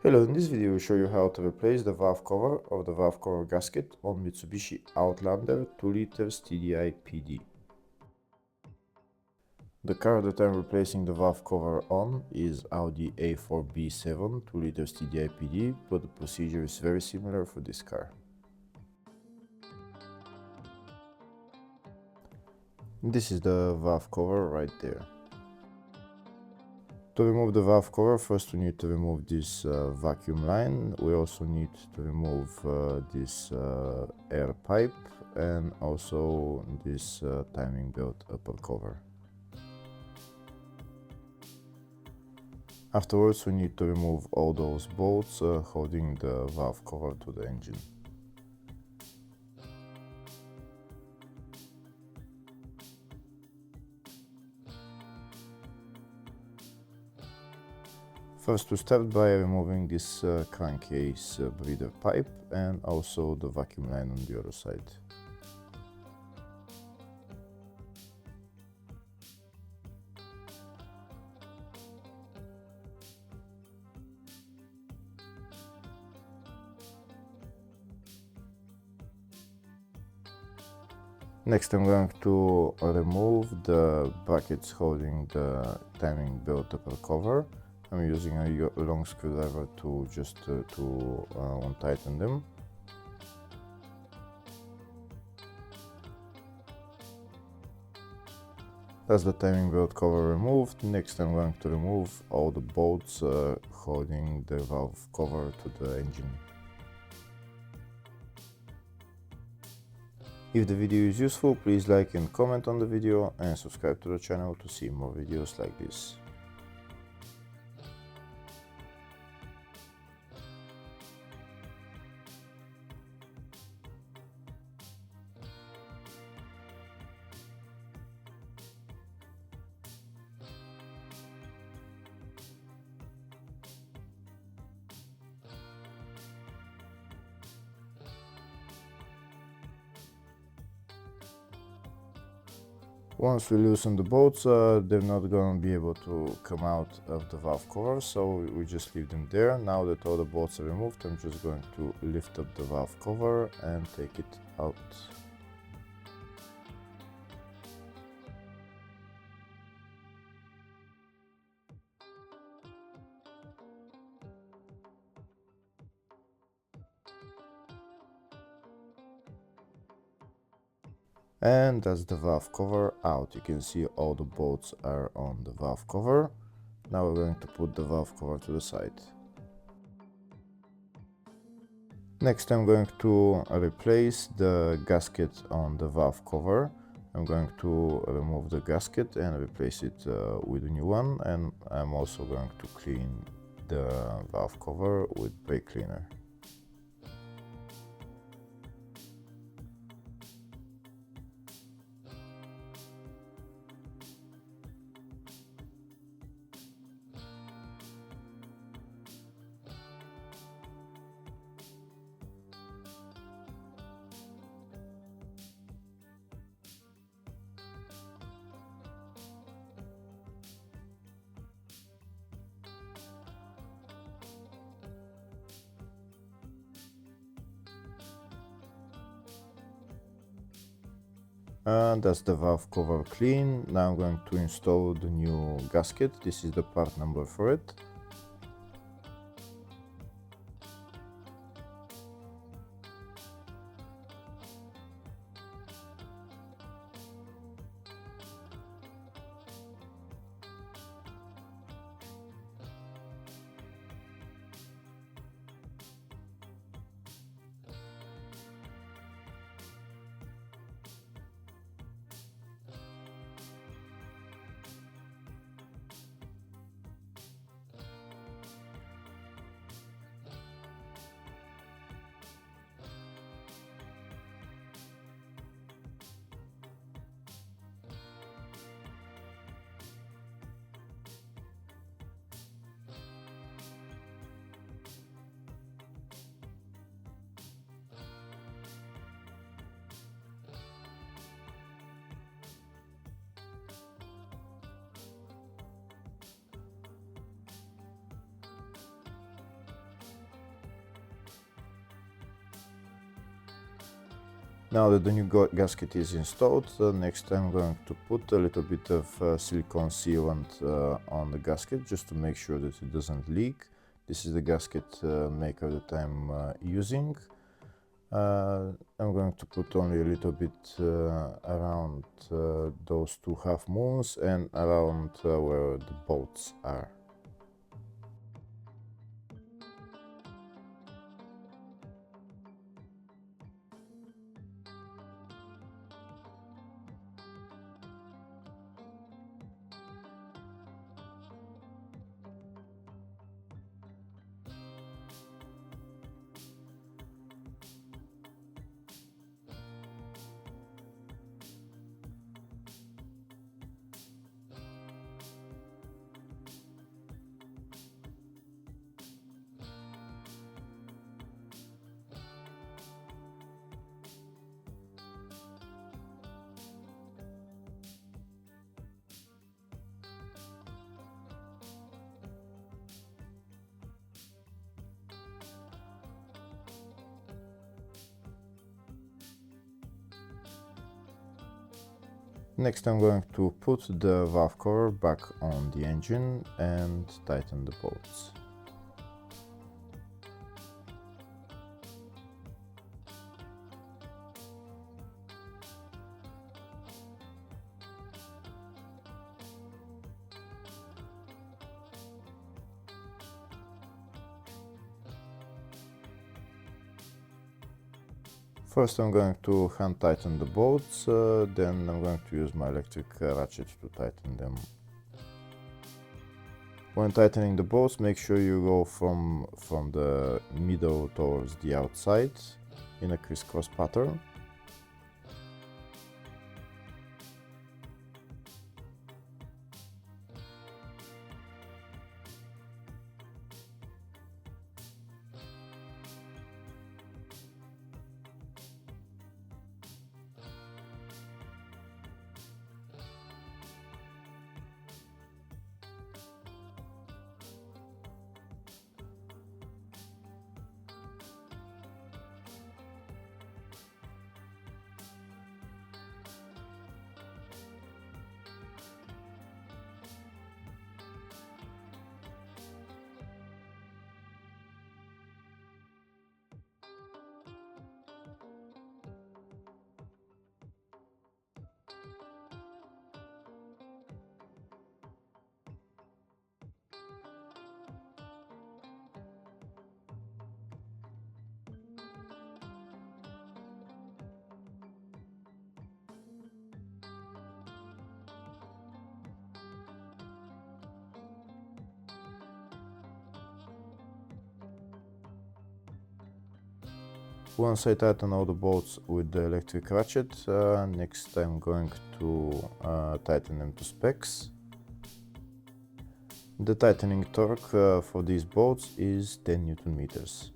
Hello, in this video we'll show you how to replace the valve cover of the valve cover gasket on Mitsubishi Outlander 2 liters TDI PD. The car that I'm replacing the valve cover on is Audi A4B7 2 liters TDI PD, but the procedure is very similar for this car. This is the valve cover right there. To remove the valve cover, first we need to remove this vacuum line. We also need to remove this air pipe and also this timing belt upper cover. Afterwards we need to remove all those bolts holding the valve cover to the engine. First we start by removing this crankcase breather pipe and also the vacuum line on the other side. Next I'm going to remove the brackets holding the timing belt upper cover. I'm using a long screwdriver to just untighten them. That's the timing belt cover removed. Next I'm going to remove all the bolts holding the valve cover to the engine. If the video is useful, please like and comment on the video and subscribe to the channel to see more videos like this. Once we loosen the bolts, they're not going to be able to come out of the valve cover, so we just leave them there. Now that all the bolts are removed, I'm just going to lift up the valve cover and take it out. And that's the valve cover out. You can see all the bolts are on the valve cover. Now we're going to put the valve cover to the side. Next I'm going to replace the gasket on the valve cover. I'm going to remove the gasket and replace it with a new one, and I'm also going to clean the valve cover with brake cleaner. And that's the valve cover clean. Now I'm going to install the new gasket. This is the part number for it. Now that the new gasket is installed, next I'm going to put a little bit of silicone sealant on the gasket just to make sure that it doesn't leak. This is the gasket maker that I'm using. I'm going to put only a little bit around those two half moons and around where the bolts are. Next I'm going to put the valve cover back on the engine and tighten the bolts. First I'm going to hand tighten the bolts, then I'm going to use my electric ratchet to tighten them. When tightening the bolts, make sure you go from the middle towards the outside in a crisscross pattern. Once I tighten all the bolts with the electric ratchet, next I'm going to tighten them to specs. The tightening torque for these bolts is 10 Newton meters.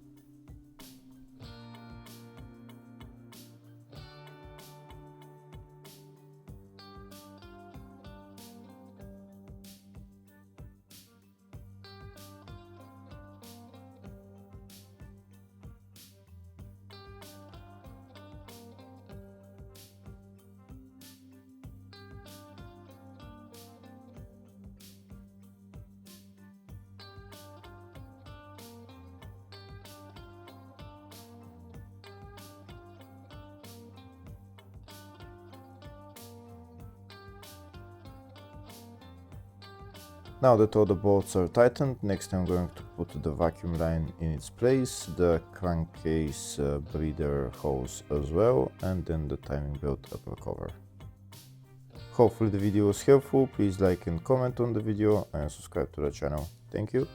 Now that all the bolts are tightened, next I'm going to put the vacuum line in its place, the crankcase breather hose as well, and then the timing belt upper cover. Hopefully the video was helpful. Please like and comment on the video and subscribe to the channel. Thank you.